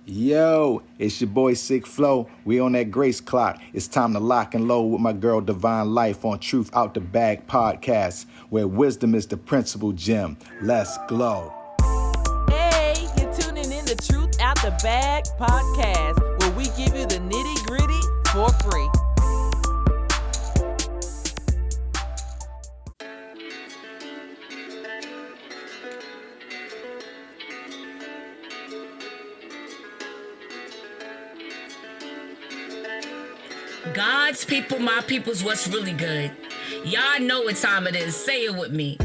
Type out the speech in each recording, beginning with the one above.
Yo, it's your boy Sick Flow. We on that Grace Clock. It's time to lock and load with my girl DivineLife on Truth Out the Bag podcast, where wisdom is the principal gem. Let's glow. Hey, you're tuning in to Truth Out the Bag podcast, where we give you the nitty gritty for free. God's people, my people's what's really good. Y'all know what time it is. Say it with me.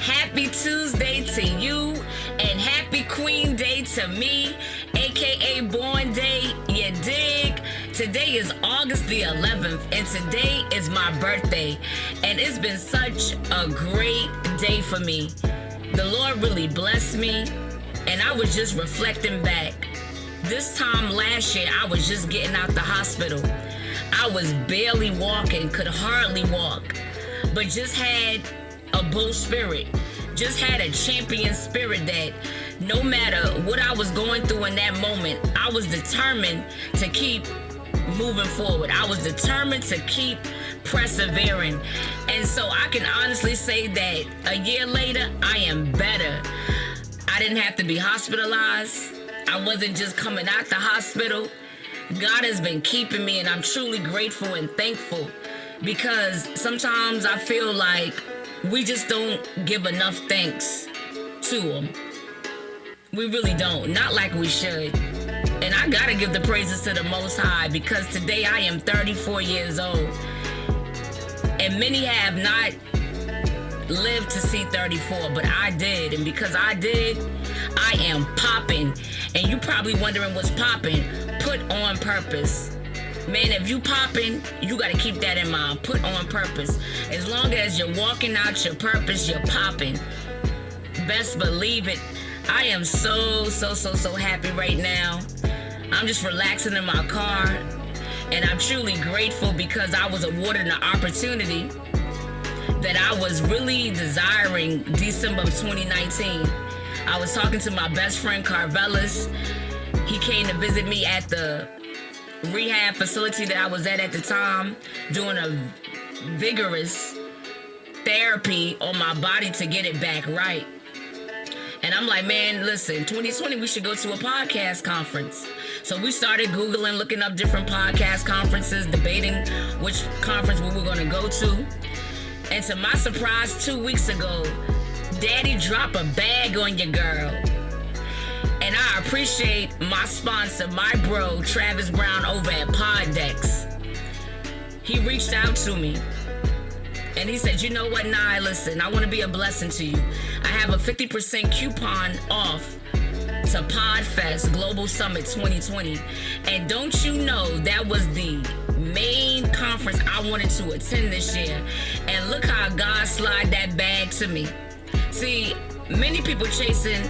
Happy Tuesday to you and happy Queen Day to me, aka Born Day, you dig? Today is August the 11th and today is my birthday, and it's been such a great day for me. The Lord really blessed me, and I was just reflecting back. This time last year, I was just getting out the hospital. I was barely walking, could hardly walk, but just had a bold spirit, just had a champion spirit that no matter what I was going through in that moment, I was determined to keep moving forward. I was determined to keep persevering. And so I can honestly say that a year later, I am better. I didn't have to be hospitalized. I wasn't just coming out the hospital. God has been keeping me, and I'm truly grateful and thankful, because sometimes I feel like we just don't give enough thanks to Him. We really don't, not like we should. And I gotta give the praises to the Most High, because today I am 34 years old, and many have not lived to see 34, but I did, and because I did, I am popping. And you probably wondering what's popping. Put on purpose. Man, if you popping, you got to keep that in mind. Put on purpose. As long as you're walking out your purpose, you're popping. Best believe it. I am so happy right now. I'm just relaxing in my car, and I'm truly grateful because I was awarded an opportunity that I was really desiring December of 2019. I was talking to my best friend Carvelis. He came to visit me at the rehab facility that I was at the time, doing a vigorous therapy on my body to get it back right. And I'm like, man, listen, 2020, we should go to a podcast conference. So we started Googling, looking up different podcast conferences, debating which conference we were going to go to. And to my surprise, 2 weeks ago, Daddy dropped a bag on your girl. And I appreciate my sponsor, my bro, Travis Brown over at Podfest. He reached out to me and he said, you know what, Nye, listen, I want to be a blessing to you. I have a 50% coupon off to Podfest Global Summit 2020. And don't you know that was the main conference I wanted to attend this year. And look how God slid that bag to me. See, many people chasing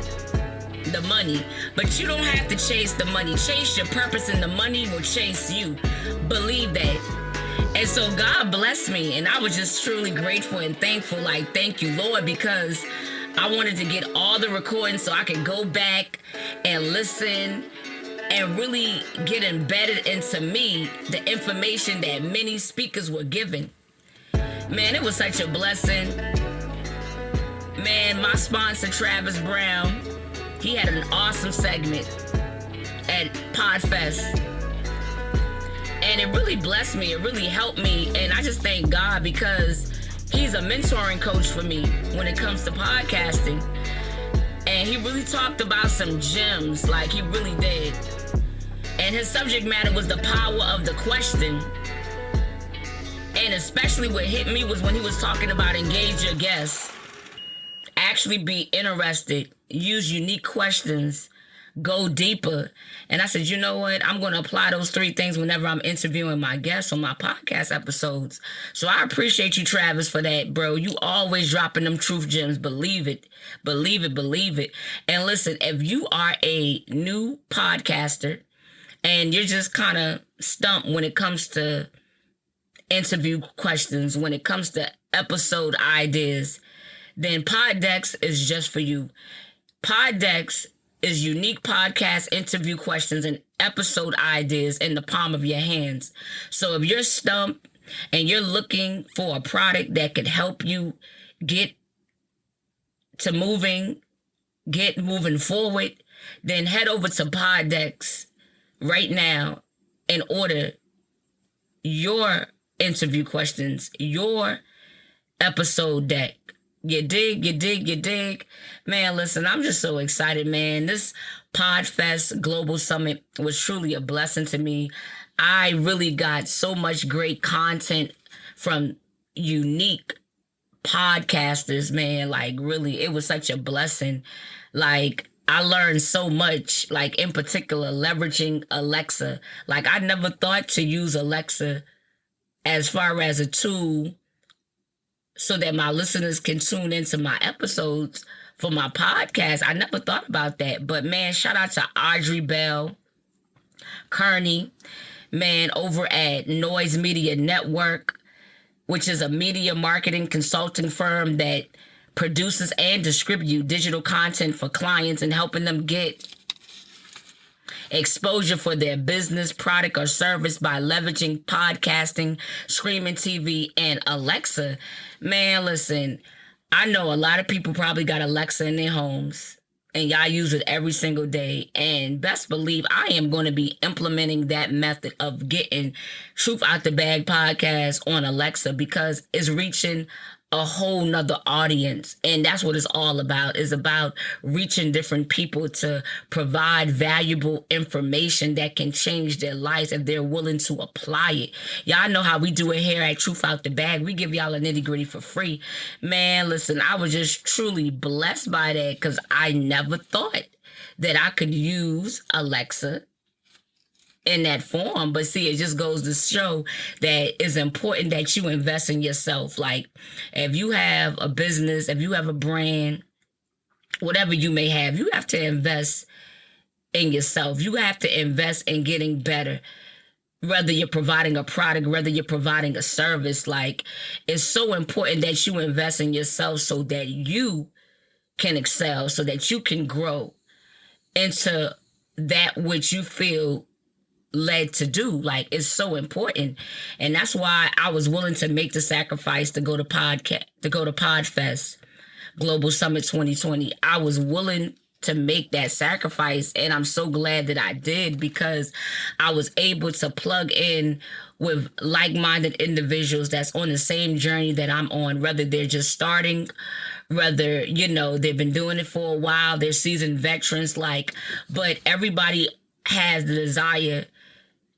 the money, but you don't have to chase the money. Chase your purpose and the money will chase you. Believe that. And so God blessed me, and I was just truly grateful and thankful. Like, thank you, Lord, because I wanted to get all the recordings so I could go back and listen and really get embedded into me the information that many speakers were giving. Man, it was such a blessing. Man, my sponsor, Travis Brown, he had an awesome segment at Podfest. And it really blessed me. It really helped me. And I just thank God because he's a mentoring coach for me when it comes to podcasting. And he really talked about some gems, like he really did. And his subject matter was the power of the question. And especially what hit me was when he was talking about engage your guests. Actually be interested, use unique questions, go deeper. And I said, you know what? I'm going to apply those 3 things whenever I'm interviewing my guests on my podcast episodes. So I appreciate you, Travis, for that, bro. You always dropping them truth gems. Believe it. Believe it. Believe it. And listen, if you are a new podcaster and you're just kind of stumped when it comes to interview questions, when it comes to episode ideas, then Poddex is just for you. Poddex is unique podcast interview questions and episode ideas in the palm of your hands. So if you're stumped and you're looking for a product that could help you get moving forward, then head over to Poddex right now and order your interview questions, your episode deck. You dig. Man, listen, I'm just so excited, man. This Podfest Global Summit was truly a blessing to me. I really got so much great content from unique podcasters, man. Like, really, it was such a blessing. Like, I learned so much, like, in particular, leveraging Alexa. Like, I never thought to use Alexa as far as a tool so that my listeners can tune into my episodes for my podcast. I never thought about that. But, man, shout out to Audrey Bell Kearney, man, over at Noise Media Network, which is a media marketing consulting firm that produces and distributes digital content for clients and helping them get exposure for their business, product, or service by leveraging podcasting, streaming TV, and Alexa. Man, listen, I know a lot of people probably got Alexa in their homes and y'all use it every single day. And best believe I am going to be implementing that method of getting Truth Out the Bag podcast on Alexa because it's reaching a whole nother audience. And that's what it's all about, is about reaching different people to provide valuable information that can change their lives if they're willing to apply it. Y'all know how we do it here at Truth Out the Bag. We give y'all a nitty gritty for free. Man, listen, I was just truly blessed by that because I never thought that I could use Alexa in that form. But see, it just goes to show that it's important that you invest in yourself. Like, if you have a business, if you have a brand, whatever you may have, you have to invest in yourself. You have to invest in getting better. Whether you're providing a product, whether you're providing a service, like, it's so important that you invest in yourself so that you can excel, so that you can grow into that which you feel led to do. Like, it's so important. And that's why I was willing to make the sacrifice to go to Podfest Global Summit 2020. I was willing to make that sacrifice, and I'm so glad that I did, because I was able to plug in with like-minded individuals that's on the same journey that I'm on, whether they're just starting, whether, you know, they've been doing it for a while, they're seasoned veterans, like, but everybody has the desire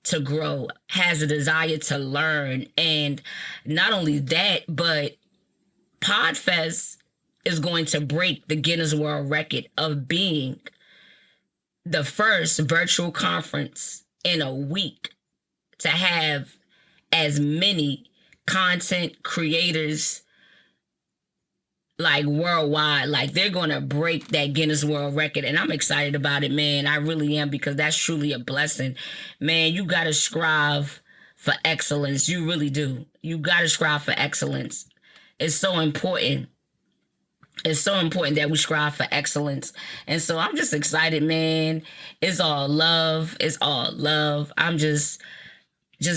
to grow, has a desire to learn. And not only that, but Podfest is going to break the Guinness World Record of being the first virtual conference in a week to have as many content creators, like, worldwide. Like, they're going to break that Guinness World Record, and I'm excited about it, man. I really am, because that's truly a blessing. Man, you got to strive for excellence. You really do. You got to strive for excellence. It's so important. It's so important that we strive for excellence. And so I'm just excited, man. It's all love. It's all love. I'm just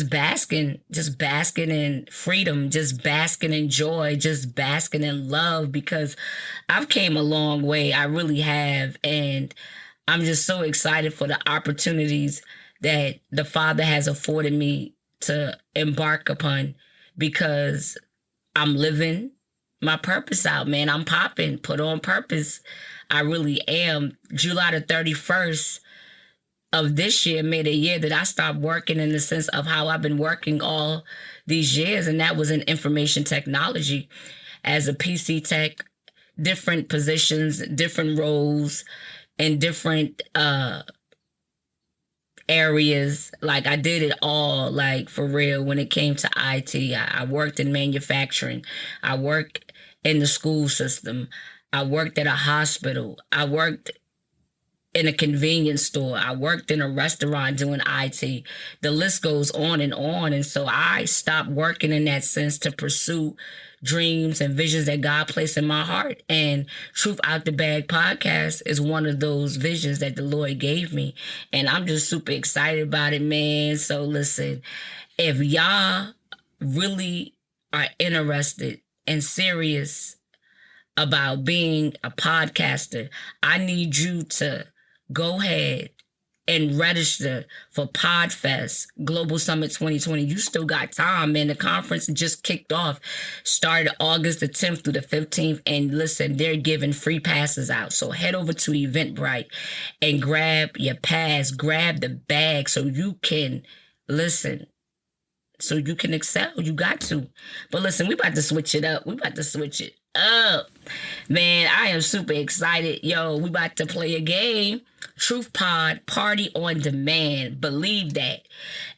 basking in freedom, just basking in joy, just basking in love, because I've came a long way. I really have. And I'm just so excited for the opportunities that the Father has afforded me to embark upon, because I'm living my purpose out, man. I'm popping, put on purpose. I really am. July the 31st of this year made a year that I stopped working, in the sense of how I've been working all these years. And that was in information technology as a PC tech, different positions, different roles, and different areas. Like, I did it all, like, for real. When it came to IT, I worked in manufacturing. I worked in the school system. I worked at a hospital. I worked in a convenience store. I worked in a restaurant doing IT. The list goes on and on. And so I stopped working in that sense to pursue dreams and visions that God placed in my heart. And Truth Out the Bag podcast is one of those visions that the Lord gave me. And I'm just super excited about it, man. So listen, if y'all really are interested and serious about being a podcaster, I need you to go ahead and register for Podfest Global Summit 2020. You still got time, man. The conference just kicked off, started August the 10th through the 15th. And listen, they're giving free passes out. So head over to Eventbrite and grab your pass, grab the bag so you can listen. So you can excel. You got to. But listen, we about to switch it up. We about to switch it up. Man, I am super excited. Yo, we about to play a game. Truth Pod Party on Demand. Believe that.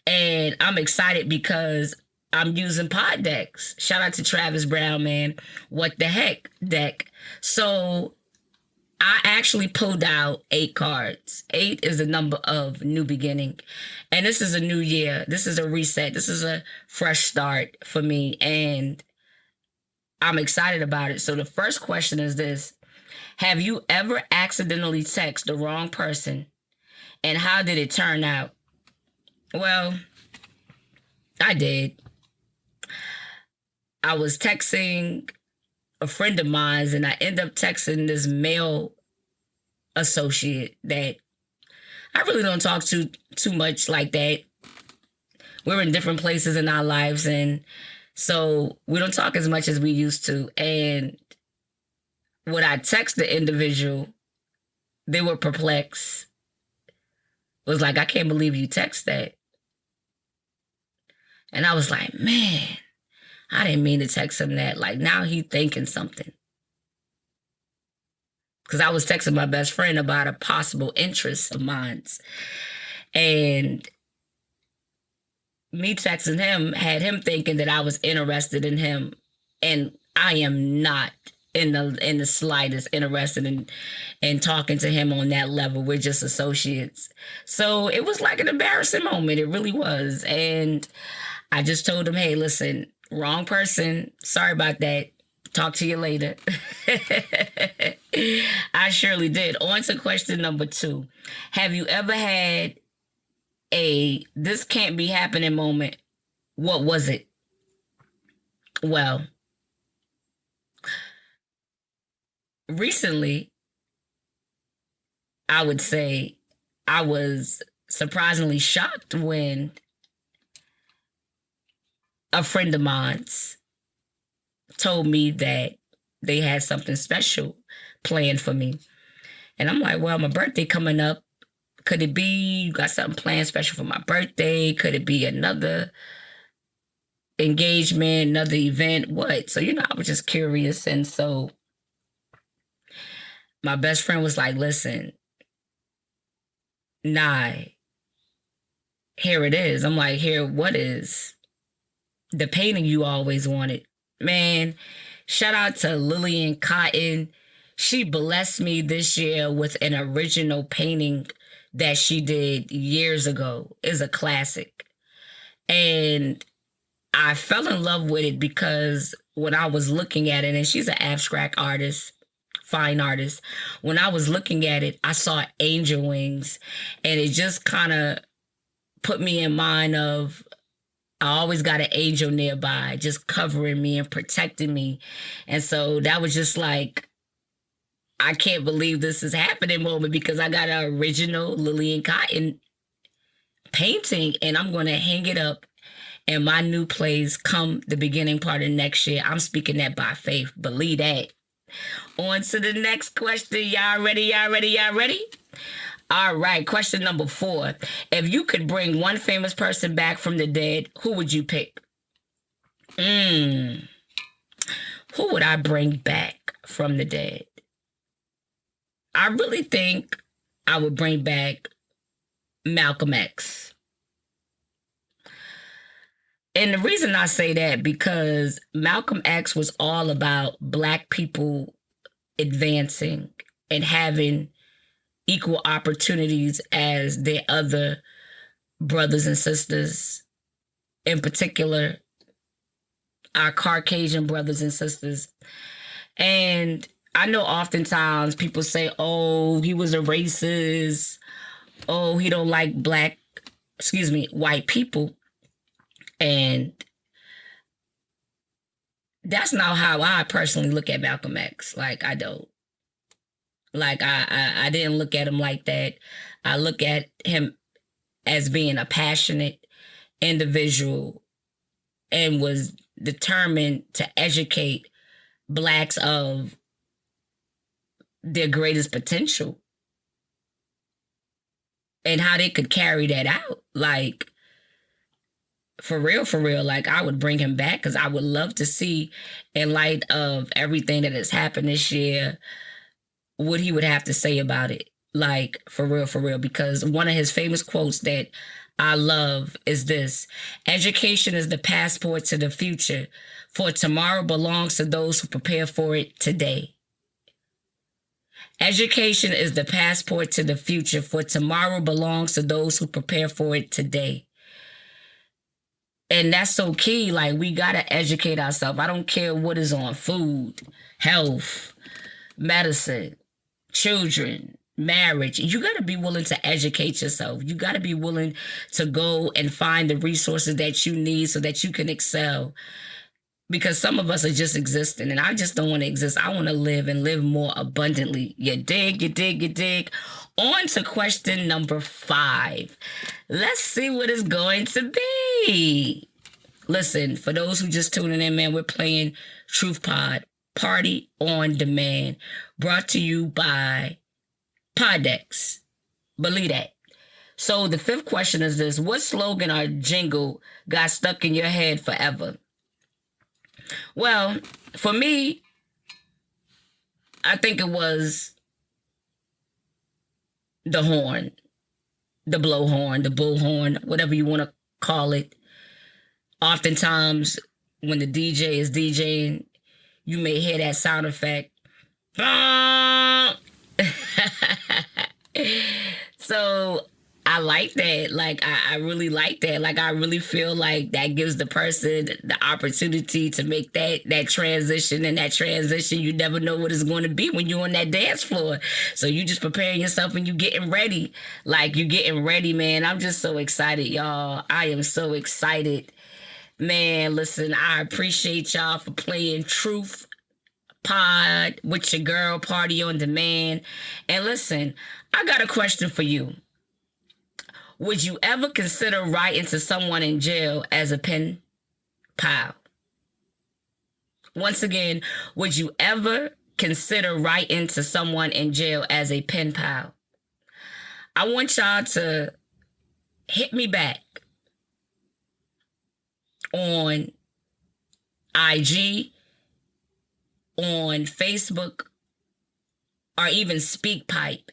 And I'm excited because I'm using pod decks. Shout out to Travis Brown, man. What the heck deck. So I actually pulled out 8 cards. 8 is the number of new beginning. And this is a new year. This is a reset. This is a fresh start for me. And I'm excited about it. So the first question is this. Have you ever accidentally texted the wrong person? And how did it turn out? Well, I did. I was texting a friend of mine, and I ended up texting this male associate that I really don't talk to too much like that. We're in different places in our lives, and so we don't talk as much as we used to. And when I text the individual, they were perplexed. It was like, I can't believe you text that. And I was like, man, I didn't mean to text him that. Like, now he thinking something. Because I was texting my best friend about a possible interest of mine. And me texting him had him thinking that I was interested in him. And I am not in the slightest interested in talking to him on that level. We're just associates. So it was like an embarrassing moment. It really was. And I just told him, hey, listen, wrong person. Sorry about that. Talk to you later. I surely did. On to question number 2. Have you ever had a this can't be happening moment? What was it? Well, recently, I would say I was surprisingly shocked when a friend of mine's told me that they had something special planned for me. And I'm like, well, my birthday coming up. Could it be you got something planned special for my birthday? Could it be another engagement, another event? What? So, I was just curious. And so my best friend was like, listen, nah, here it is. I'm like, here, what is? The painting you always wanted. Man, shout out to Lillian Cotton. She blessed me this year with an original painting that she did years ago. It's a classic. And I fell in love with it because when I was looking at it, and she's an abstract artist, fine artist. When I was looking at it, I saw angel wings, and it just kind of put me in mind of I always got an angel nearby, just covering me and protecting me. And so that was just like, I can't believe this is happening moment because I got an original Lillian Cotton painting, and I'm going to hang it up in my new place come the beginning part of next year. I'm speaking that by faith. Believe that. On to the next question. Y'all ready? Y'all ready? Y'all ready? All right. Question number 4. If you could bring one famous person back from the dead, who would you pick? Who would I bring back from the dead? I really think I would bring back Malcolm X. And the reason I say that, because Malcolm X was all about Black people advancing and having equal opportunities as their other brothers and sisters, in particular, our Caucasian brothers and sisters. And I know oftentimes people say, oh, he was a racist. Oh, he don't like white people. And that's not how I personally look at Malcolm X. Like, I don't. Like, I didn't look at him like that. I look at him as being a passionate individual and was determined to educate Blacks of their greatest potential and how they could carry that out. Like, for real, like, I would bring him back because I would love to see, in light of everything that has happened this year, what he would have to say about it. Like, for real, because one of his famous quotes that I love is this: education is the passport to the future, for tomorrow belongs to those who prepare for it today. Education is the passport to the future, for tomorrow belongs to those who prepare for it today. And that's so key. Like, we got to educate ourselves. I don't care what is on: food, health, medicine, children, marriage. You got to be willing to educate yourself. You got to be willing to go and find the resources that you need so that you can excel. Because some of us are just existing, and I just don't want to exist. I want to live and live more abundantly. You dig? On to question number 5. Let's see what it's going to be. Listen, for those who just tuning in, man, we're playing Truth Pod, Party on Demand, brought to you by Podex. Believe that. So the 5th question is this: what slogan or jingle got stuck in your head forever? Well, for me, I think it was the horn, the blowhorn, the bullhorn, whatever you want to call it. Oftentimes, when the DJ is DJing, you may hear that sound effect. So I like that. Like, I really like that. Like, I really feel like that gives the person the opportunity to make that transition. And that transition, you never know what it's going to be when you're on that dance floor. So you just preparing yourself and you getting ready. Like, you getting ready, man. I'm just so excited, y'all. I am so excited. Man, listen, I appreciate y'all for playing Truth Pod with your girl, Party on Demand. And listen, I got a question for you. Would you ever consider writing to someone in jail as a pen pal? Once again, would you ever consider writing to someone in jail as a pen pal? I want y'all to hit me back on IG, on Facebook, or even SpeakPipe.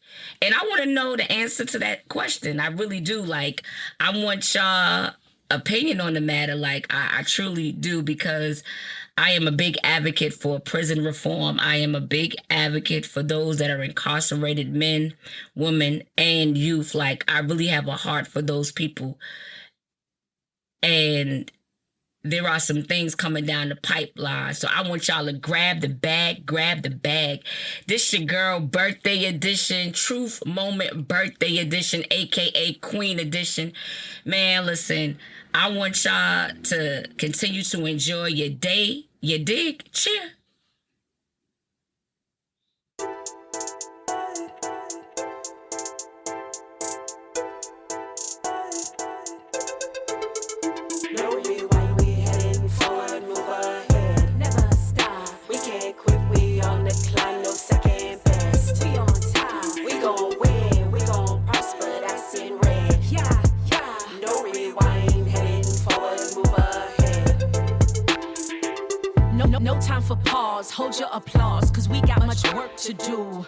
And I want to know the answer to that question. I really do. Like, I want y'all opinion on the matter. Like, I truly do, because I am a big advocate for prison reform. I am a big advocate for those that are incarcerated, men, women, and youth. Like, I really have a heart for those people. And there are some things coming down the pipeline. So I want y'all to grab the bag. This your girl birthday edition, Truth Moment birthday edition, aka Queen edition. Man, listen, I want y'all to continue to enjoy your day. You dig? Cheer. No time time for pause, hold your applause, cause we got much work to do.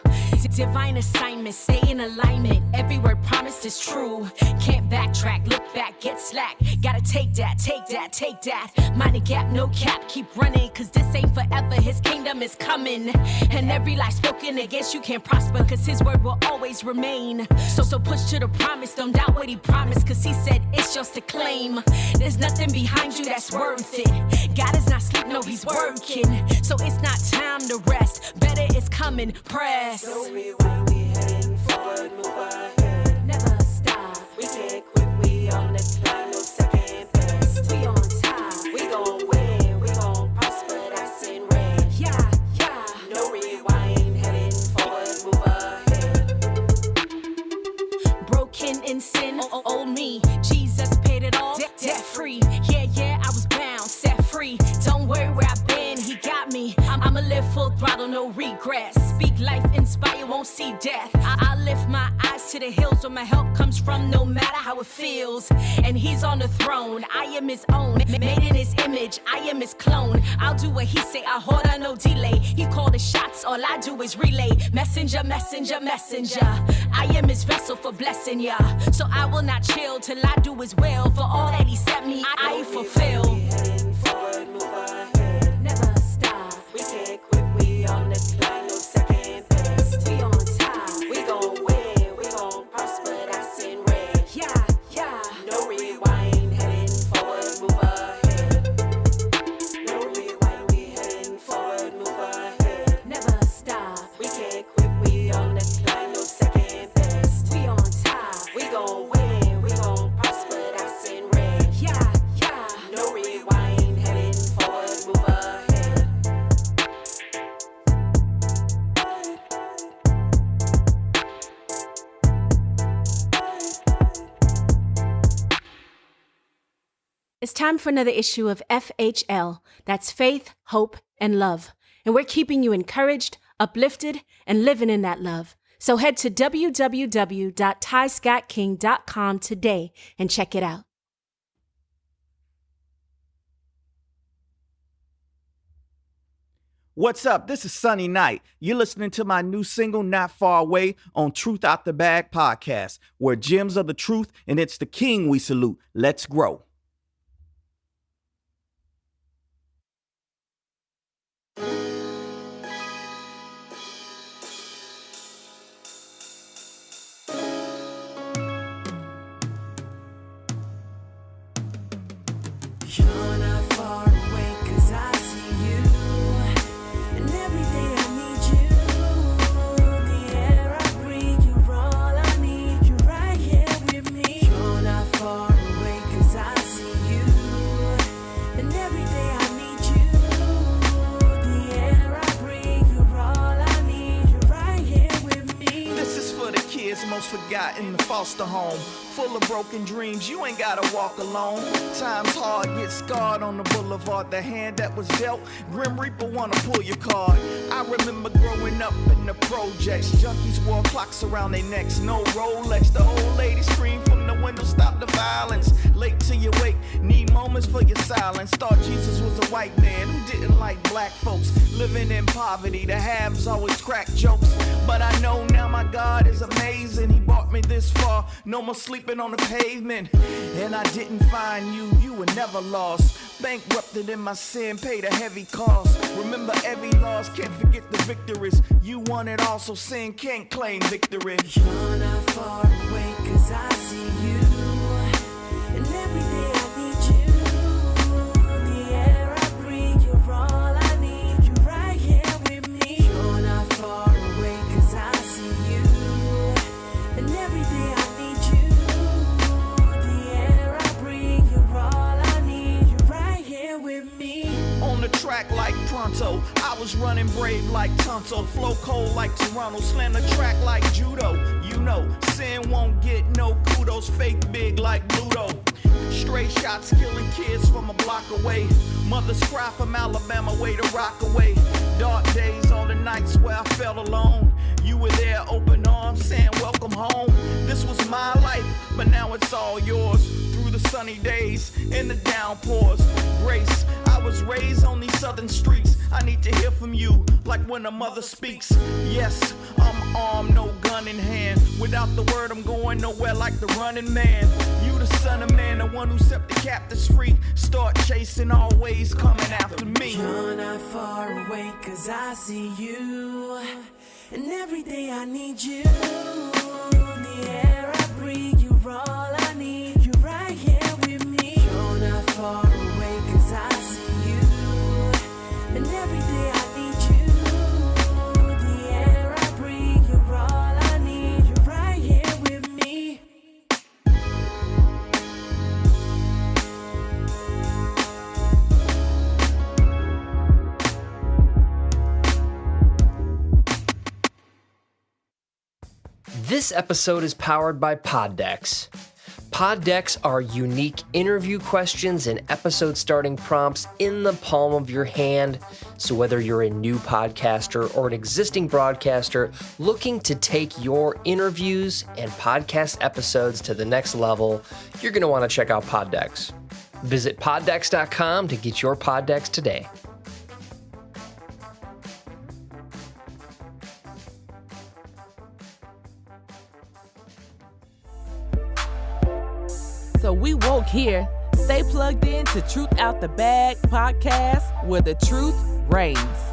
Divine assignment, stay in alignment. Every word promised is true. Can't backtrack, look back, get slack. Gotta take that, take that, take that. Mind a gap, no cap, keep running, cause this ain't forever, his kingdom is coming. And every lie spoken against you can't prosper, cause his word will always remain. So push to the promise, don't doubt what he promised, cause he said it's yours to claim. There's nothing behind you that's worth it. God is not sleep, no, he's working. So it's not time to rest, better is coming, press. No rewind, we heading forward, move ahead. Never stop, We can't quit, we on the climb, no second best. we on time. We gon' win, we gon' prosper, that's in red. Yeah, yeah. No rewind, heading forward, move ahead. Broken in sin, old me. Jesus paid it all, debt free. Yeah, I was bound, set free. Don't worry where I've been, he got me. I'ma live full throttle, no regrets. Speak life, inspire, won't see death. I lift my eyes to the hills where my help comes from, no matter how it feels. And he's on the throne, I am his own. Made in his image, I am his clone. I'll do what he say, I hold on, no delay. He called the shots, all I do is relay. Messenger, messenger, messenger. I am his vessel for blessing ya. So I will not chill till I do his will. For all that he sent me, I fulfill. We heading forward, move ahead. Never stop, We can't quit, we on the climb, no second best. we on time. We gon' win, we gon' prosper, that's in red. Yeah. No rewind, heading forward, move ahead. No rewind, we heading forward, move ahead. Never stop, We can't quit, we on the climb, no second best. we on time. We gon' win, we gon' prosper, that's in red. Yeah. No rewind, heading forward, move ahead. It's time for another issue of FHL. That's Faith, Hope, and Love. And we're keeping you encouraged, uplifted, and living in that love. So head to www.tyscottking.com today and check it out. What's up? This is Sunny Knight. You're listening to my new single, Not Far Away, on Truth Out the Bag podcast, where gems are the truth and it's the king we salute. Let's grow. You're not far away, 'cause I see you. And every day I need you. The air I breathe, you're all I need. You're right here with me. You're not far away, 'cause I see you. And every day I need you. The air I breathe, you're all I need. You're right here with me. This is for the kids most forgotten in the foster home. Full of broken dreams, you ain't gotta walk alone. Times hard, get scarred on the boulevard. The hand that was dealt, Grim Reaper wanna pull your card. I remember growing up in the projects. Junkies wore clocks around their necks, no Rolex. The old lady screamed from the window, stop the violence. Late to your wake, need moments for your silence. Thought Jesus was a white man who didn't like black folks. Living in poverty, the haves always crack jokes. But I know now my God is amazing. He brought me this far, no more sleeping on the pavement. And I didn't find you, you were never lost. Bankrupted in my sin, paid a heavy cost. Remember every loss, can't forget the victories. You won it all, so sin can't claim victory. You're not far away, 'cause I see you. And every day I need you. The air I breathe, you're all I need. You're right here with me. You're not far away, 'cause I see you. And every day I need you. The air I breathe, you're all I need. You're right here with me. On the track like pronto, I was running brave like Tonto. Flow cold like Toronto, slam the track like judo. You know, sin won't get no kudos. Fake big like Ludo. Stray shots killing kids from a block away. Mothers cry from Alabama way to Rockaway. Dark days, all the nights where I felt alone. You were there, open arms, saying welcome home. This was my life, but now it's all yours. Through the sunny days and the downpours. Grace, I was raised on these southern streets. I need to hear from you, like when a mother speaks. Yes, I'm armed, no gun in hand. Without the word, I'm going nowhere like the running man. You the son of man, the one who set the captives free. Start chasing, always coming after me. You're not far away, cause I see you. And every day I need you. The air I breathe, you're all I need. You're right here with me. You're not far away, cause I see you. And every day I need you. The air I breathe, you're all I need. You're right here with me. This episode is powered by Pod Decks. Pod Decks are unique interview questions and episode starting prompts in the palm of your hand. So whether you're a new podcaster or an existing broadcaster looking to take your interviews and podcast episodes to the next level, you're going to want to check out Pod Decks. Visit poddecks.com to get your Pod Decks today. So we woke here. Stay plugged in to Truth Out the Bag podcast, where the truth reigns.